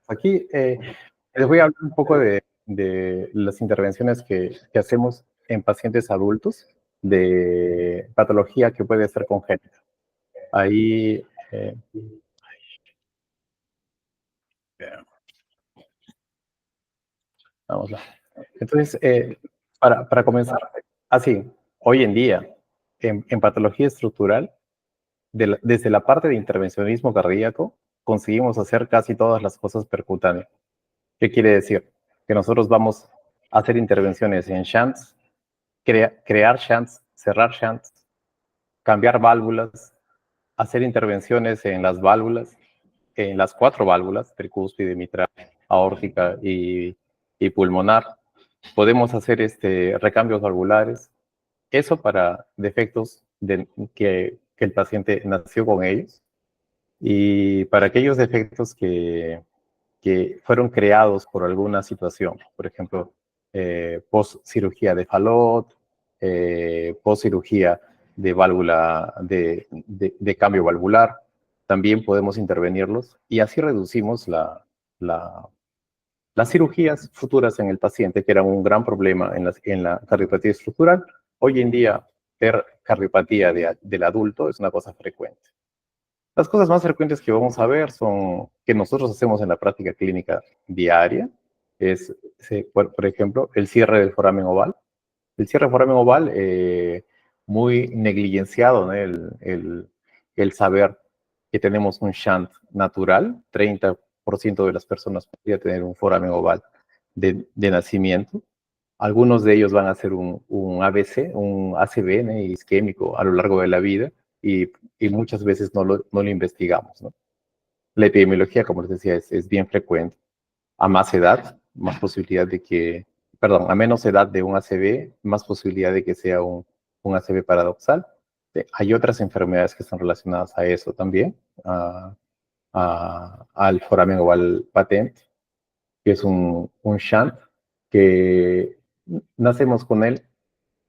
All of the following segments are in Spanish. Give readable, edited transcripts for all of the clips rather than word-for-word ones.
Aquí les voy a hablar un poco de las intervenciones que hacemos en pacientes adultos de patología que puede ser congénita. Ahí, vamos lá. Entonces, para comenzar, así, hoy en día, en patología estructural, desde la parte de intervencionismo cardíaco, conseguimos hacer casi todas las cosas percutáneas. ¿Qué quiere decir? Que nosotros vamos a hacer intervenciones en shunts, crear shunts, cerrar shunts, cambiar válvulas, hacer intervenciones en las válvulas, en las 4 válvulas, tricúspide, mitral, aórtica y pulmonar. Podemos hacer recambios valvulares. Eso para defectos que el paciente nació con ellos. Y para aquellos defectos que fueron creados por alguna situación, por ejemplo, post-cirugía de Fallot, post-cirugía de válvula de cambio valvular, también podemos intervenirlos y así reducimos las cirugías futuras en el paciente, que era un gran problema en la cardiopatía estructural. Hoy en día, ver cardiopatía del adulto es una cosa frecuente. Las cosas más frecuentes que vamos a ver son que nosotros hacemos en la práctica clínica diaria. Por ejemplo, el cierre del foramen oval. El cierre del foramen oval, muy negligenciado, ¿no? El saber que tenemos un shunt natural. 30% de las personas podría tener un foramen oval de nacimiento. Algunos de ellos van a hacer un ABC, un ACV, ¿no? Isquémico a lo largo de la vida y muchas veces no lo investigamos, ¿no? La epidemiología, como les decía, es bien frecuente. A más edad, más posibilidad de que, perdón, a menos edad de un ACV, más posibilidad de que sea un ACV paradoxal. Hay otras enfermedades que están relacionadas a eso también, al foramen oval patente, que es un shunt que nacemos con él,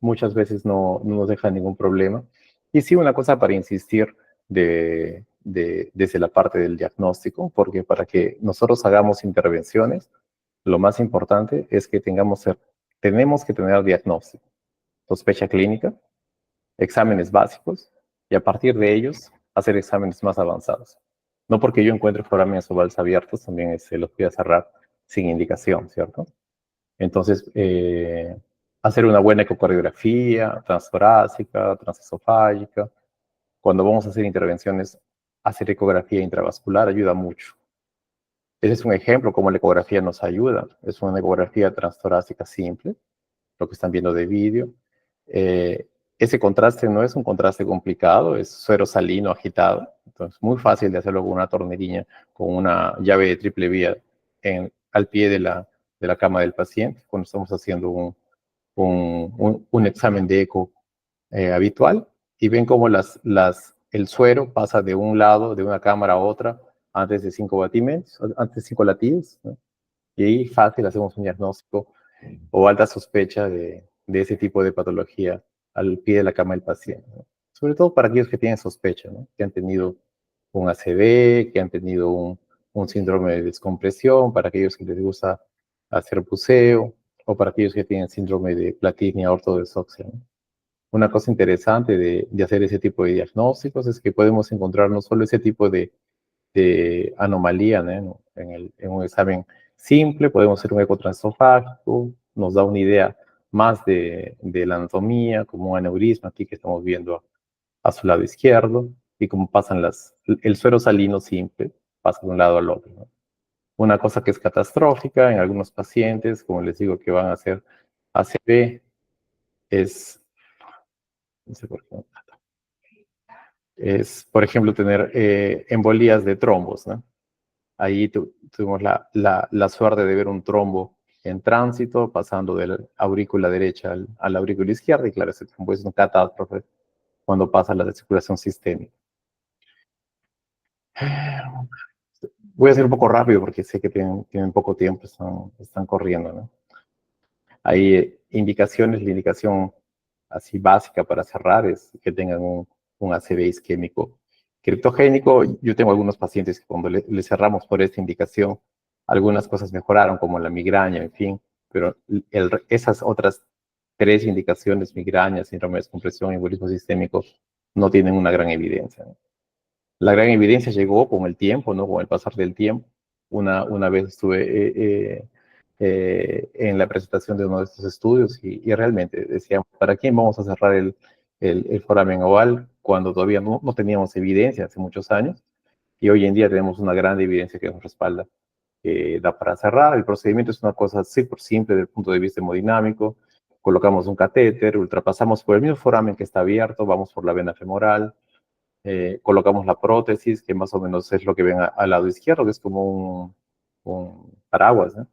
muchas veces no nos deja ningún problema. Y sí, una cosa para insistir desde la parte del diagnóstico, porque para que nosotros hagamos intervenciones, lo más importante es que tenemos que tener diagnóstico, sospecha clínica, exámenes básicos, y a partir de ellos hacer exámenes más avanzados. No porque yo encuentre forámenes ovales abiertos, también se los voy a cerrar sin indicación, ¿cierto? Entonces, hacer una buena ecocardiografía transtorácica, transesofágica. Cuando vamos a hacer intervenciones, hacer ecografía intravascular ayuda mucho. Ese es un ejemplo cómo la ecografía nos ayuda. Es una ecografía transtorácica simple, lo que están viendo de vídeo. Ese contraste no es un contraste complicado, es suero salino agitado. Entonces, muy fácil de hacerlo con una tornillo, con una llave de triple vía al pie de la cama del paciente, cuando estamos haciendo un examen de eco habitual, y ven cómo el suero pasa de un lado, de una cámara a otra, antes de 5 batimentos, antes de 5 latidos, ¿no? Y ahí fácil hacemos un diagnóstico o alta sospecha de ese tipo de patología al pie de la cama del paciente, ¿no? Sobre todo para aquellos que tienen sospecha, ¿no? Que han tenido un ACV, que han tenido un síndrome de descompresión, para aquellos que les gusta hacer buceo, o para aquellos que tienen síndrome de platinea ortodesoxia, ¿no? Una cosa interesante de hacer ese tipo de diagnósticos es que podemos encontrar no solo ese tipo de anomalía, ¿no? En un examen simple, podemos hacer un ecotransesofágico, nos da una idea más de la anatomía, como un aneurisma aquí que estamos viendo a su lado izquierdo, y cómo pasan el suero salino simple, pasa de un lado al otro, ¿no? Una cosa que es catastrófica en algunos pacientes, como les digo, que van a hacer ACV, es, no sé por qué, por ejemplo, tener embolías de trombos, ¿no? Ahí tuvimos la suerte de ver un trombo en tránsito, pasando de la aurícula derecha a la aurícula izquierda, y claro, ese trombo es un catástrofe cuando pasa la circulación sistémica. Voy a ser un poco rápido porque sé que tienen poco tiempo, están corriendo, ¿no? Hay indicaciones, la indicación así básica para cerrar es que tengan un ACV isquémico Criptogénico, yo tengo algunos pacientes que cuando le cerramos por esta indicación, algunas cosas mejoraron, como la migraña, en fin, pero esas otras tres indicaciones, migraña, síndrome de descompresión y embolismo sistémico, no tienen una gran evidencia, ¿no? La gran evidencia llegó con el tiempo, ¿no? Con el pasar del tiempo. Una vez estuve en la presentación de uno de estos estudios y realmente decíamos, ¿para quién vamos a cerrar el foramen oval cuando todavía no teníamos evidencia hace muchos años? Y hoy en día tenemos una gran evidencia que nos respalda. Da para cerrar. El procedimiento es una cosa súper simple desde el punto de vista hemodinámico. Colocamos un catéter, ultrapasamos por el mismo foramen que está abierto, vamos por la vena femoral, colocamos la prótesis, que más o menos es lo que ven al lado izquierdo, que es como un paraguas, ¿no?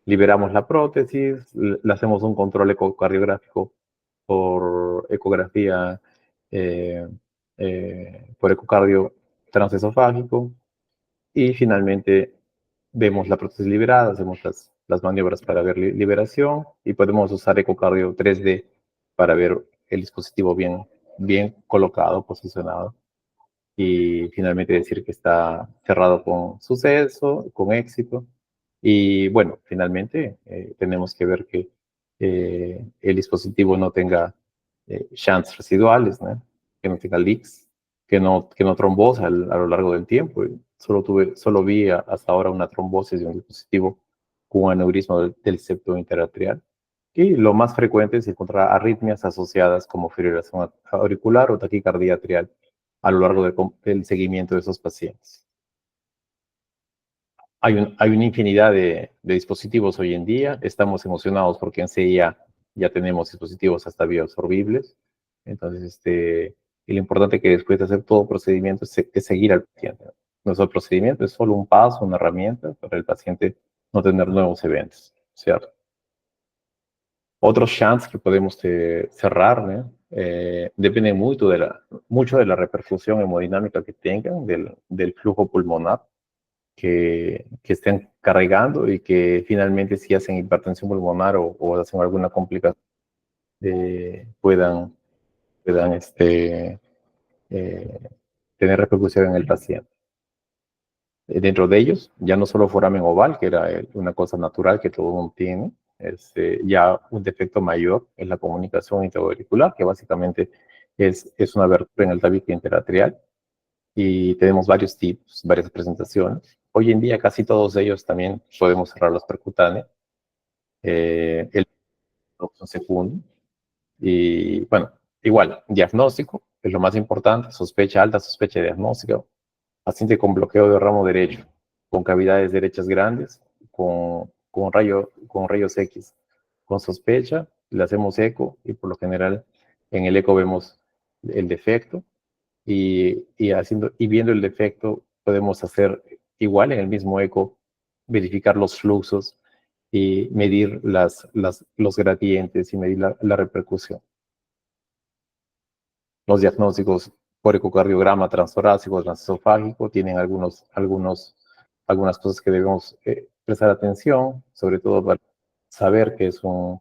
Liberamos la prótesis, le hacemos un control ecocardiográfico por ecografía, por ecocardio transesofágico, y finalmente vemos la prótesis liberada, hacemos las maniobras para ver liberación y podemos usar ecocardio 3D para ver el dispositivo bien colocado, posicionado, y finalmente decir que está cerrado con suceso, con éxito. Y bueno, finalmente tenemos que ver que el dispositivo no tenga shunts residuales, ¿no? Que no tenga leaks, que no trombosa a lo largo del tiempo. Solo vi hasta ahora una trombosis de un dispositivo con un aneurisma del septo interatrial. Y lo más frecuente es encontrar arritmias asociadas como fibrilación auricular o taquicardia atrial a lo largo del seguimiento de esos pacientes. Hay una infinidad de dispositivos hoy en día. Estamos emocionados porque en CIA ya tenemos dispositivos hasta bioabsorbibles. Entonces, y lo importante que después de hacer todo procedimiento es seguir al paciente. Nuestro procedimiento es solo un paso, una herramienta para el paciente no tener nuevos eventos, ¿cierto? Otros shunts que podemos cerrar, ¿no? Dependen mucho de la repercusión hemodinámica que tengan, del flujo pulmonar que estén cargando, y que finalmente si hacen hipertensión pulmonar o hacen alguna complicación, puedan eh, tener repercusión en el paciente. Dentro de ellos, ya no solo foramen oval, que era una cosa natural que todo mundo tiene, ya un defecto mayor es la comunicación intraauricular, que básicamente es una abertura en el tabique interatrial, y tenemos varios tipos, varias presentaciones. Hoy en día casi todos ellos también podemos cerrar los percutáneos, el opción segundo, y bueno, igual, diagnóstico es lo más importante, sospecha alta, sospecha diagnóstica, paciente con bloqueo de ramo derecho, con cavidades derechas grandes, con rayos X, con sospecha, le hacemos eco y por lo general en el eco vemos el defecto, y viendo el defecto podemos hacer igual en el mismo eco, verificar los fluxos y medir los gradientes y medir la repercusión. Los diagnósticos por ecocardiograma transtorácico, transesofágico tienen algunas cosas que debemos prestar atención, sobre todo para saber que es un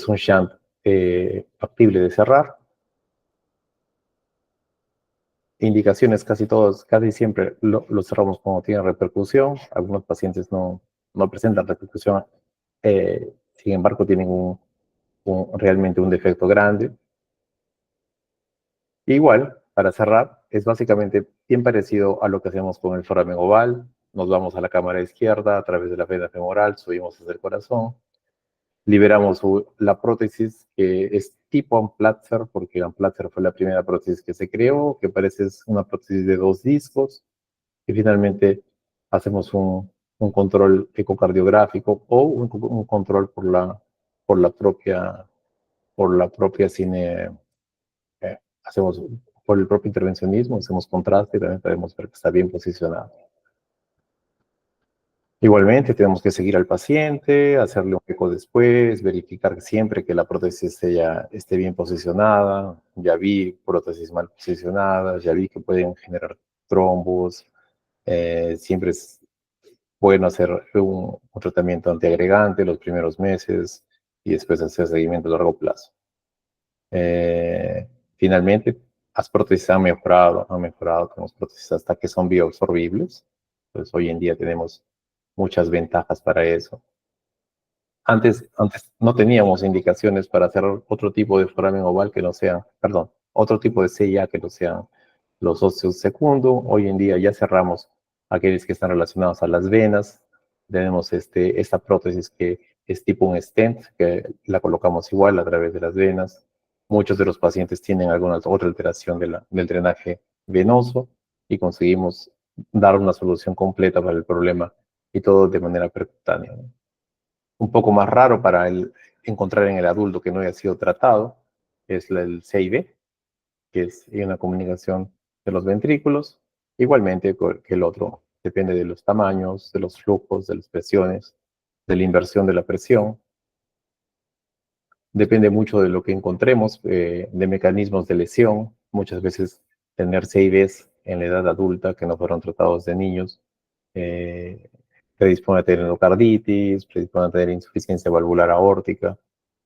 shunt factible de cerrar. Indicaciones casi siempre lo cerramos cuando tiene repercusión. Algunos pacientes no presentan repercusión, sin embargo tienen realmente un defecto grande. Igual, para cerrar, es básicamente bien parecido a lo que hacemos con el foramen oval. Nos vamos a la cámara izquierda a través de la vena femoral, subimos hacia el corazón, liberamos la prótesis, que es tipo Amplatzer, porque Amplatzer fue la primera prótesis que se creó, que parece una prótesis de 2 discos, y finalmente hacemos un control ecocardiográfico o un control por la propia cine, hacemos por el propio intervencionismo, hacemos contraste y también podemos ver que está bien posicionado. Igualmente tenemos que seguir al paciente, hacerle un eco después, verificar siempre que la prótesis esté bien posicionada. Ya vi prótesis mal posicionadas, ya vi que pueden generar trombos. Siempre es bueno hacer un tratamiento antiagregante los primeros meses y después hacer seguimiento a largo plazo. Finalmente, Las prótesis han mejorado, tenemos prótesis hasta que son bioabsorbibles. Entonces hoy en día tenemos muchas ventajas para eso. Antes no teníamos indicaciones para hacer otro tipo de foramen oval que no sea, perdón, otro tipo de CIA que no sean los óseos secundos. Hoy en día ya cerramos aquellos que están relacionados a las venas. Tenemos esta prótesis que es tipo un stent, que la colocamos igual a través de las venas. Muchos de los pacientes tienen alguna otra alteración del drenaje venoso y conseguimos dar una solución completa para el problema y todo de manera percutánea, ¿no? Un poco más raro para encontrar en el adulto que no haya sido tratado es el CIB, que es una comunicación de los ventrículos, igualmente que el otro. Depende de los tamaños, de los flujos, de las presiones, de la inversión de la presión. Depende mucho de lo que encontremos, de mecanismos de lesión. Muchas veces tener CIBs en la edad adulta que no fueron tratados de niños eh, predispone a tener endocarditis, predispone a tener insuficiencia valvular aórtica,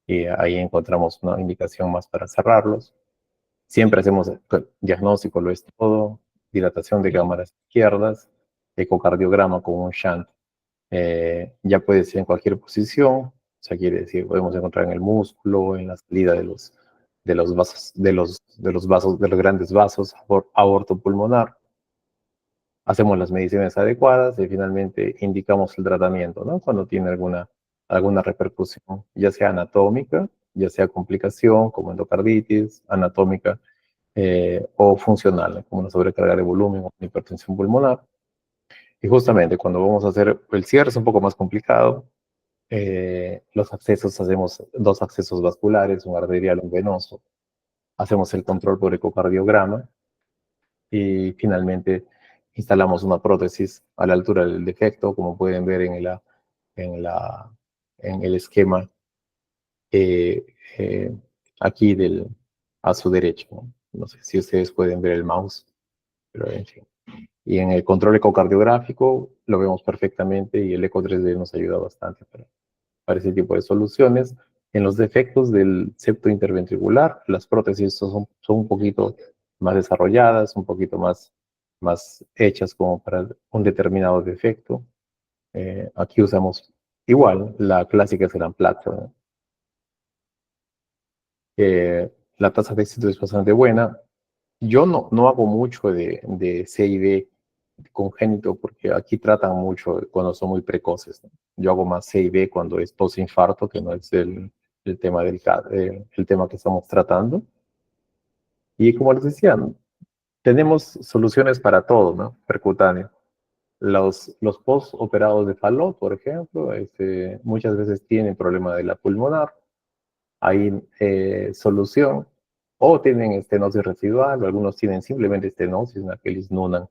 y ahí encontramos una indicación más para cerrarlos. Siempre hacemos diagnóstico, lo es todo, dilatación de cámaras izquierdas, ecocardiograma con un shunt. Ya puede ser en cualquier posición, o sea, quiere decir, podemos encontrar en el músculo, en la salida de los vasos, de los grandes vasos, aorto pulmonar. Hacemos las mediciones adecuadas y finalmente indicamos el tratamiento, ¿no? Cuando tiene alguna repercusión, ya sea anatómica, ya sea complicación como endocarditis, anatómica o funcional, ¿no? Como una sobrecarga de volumen o una hipertensión pulmonar. Y justamente cuando vamos a hacer el cierre es un poco más complicado. Los accesos, hacemos dos accesos vasculares, un arterial y un venoso. Hacemos el control por ecocardiograma y finalmente instalamos una prótesis a la altura del defecto, como pueden ver en, la, en el esquema eh, eh, aquí a su derecho, ¿no? No sé si ustedes pueden ver el mouse, pero en fin. Y en el control ecocardiográfico lo vemos perfectamente y el eco 3D nos ayuda bastante para ese tipo de soluciones. En los defectos del septo interventricular, las prótesis son un poquito más desarrolladas, un poquito más hechas como para un determinado defecto. Aquí usamos igual, la clásica es el Amplats, ¿no? La tasa de éxito es bastante buena. Yo no hago mucho de CID congénito porque aquí tratan mucho cuando son muy precoces, ¿no? Yo hago más CID cuando es post-infarto, que no es el tema el tema que estamos tratando. Y como les decía, ¿no? Tenemos soluciones para todo, ¿no? Percutáneo. Los post-operados de Fallot, por ejemplo, muchas veces tienen problema de la pulmonar, hay solución, o tienen estenosis residual, o algunos tienen simplemente estenosis, Nakelis Noonan,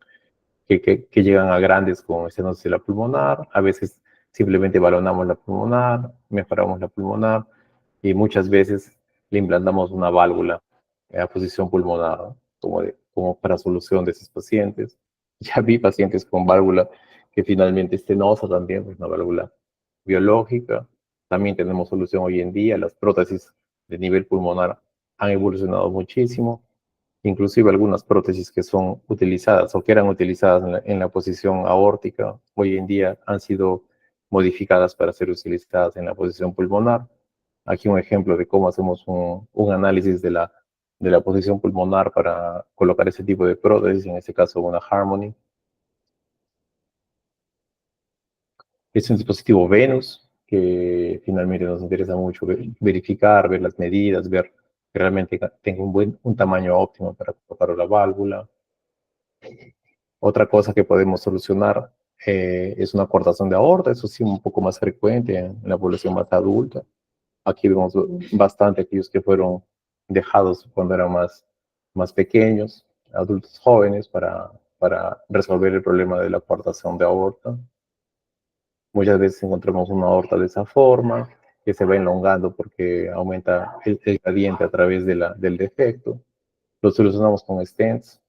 que llegan a grandes con estenosis de la pulmonar. A veces simplemente balonamos la pulmonar, mejoramos la pulmonar, y muchas veces le implantamos una válvula a posición pulmonar, ¿no? Como para solución de esos pacientes. Ya vi pacientes con válvula que finalmente estenosa también, pues una válvula biológica. También tenemos solución hoy en día. Las prótesis de nivel pulmonar han evolucionado muchísimo. Inclusive algunas prótesis que son utilizadas o que eran utilizadas en la posición aórtica, hoy en día han sido modificadas para ser utilizadas en la posición pulmonar. Aquí un ejemplo de cómo hacemos un análisis de la posición pulmonar para colocar ese tipo de prótesis, en este caso una Harmony. Es un dispositivo Venus que finalmente nos interesa mucho verificar, ver las medidas, ver que realmente tenga un tamaño óptimo para colocar la válvula. Otra cosa que podemos solucionar es una cortación de aorta, eso sí, un poco más frecuente en la población más adulta. Aquí vemos bastante aquellos que fueron dejados cuando eran más pequeños, adultos jóvenes, para resolver el problema de la cortación de aorta. Muchas veces encontramos una aorta de esa forma, que se va elongando porque aumenta el gradiente a través del defecto. Lo solucionamos con stents.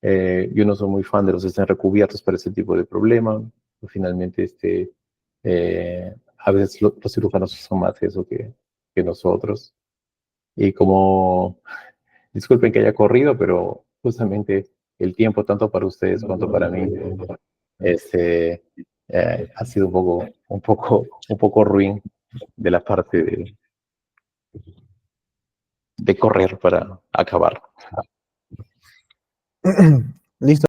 Yo no soy muy fan de los stents recubiertos para ese tipo de problema. Finalmente, a veces los cirujanos usan más eso que nosotros. Y como Disculpen que haya corrido, pero justamente el tiempo, tanto para ustedes cuanto para mí, este, ha sido un poco ruin de la parte de correr para acabar. Listo.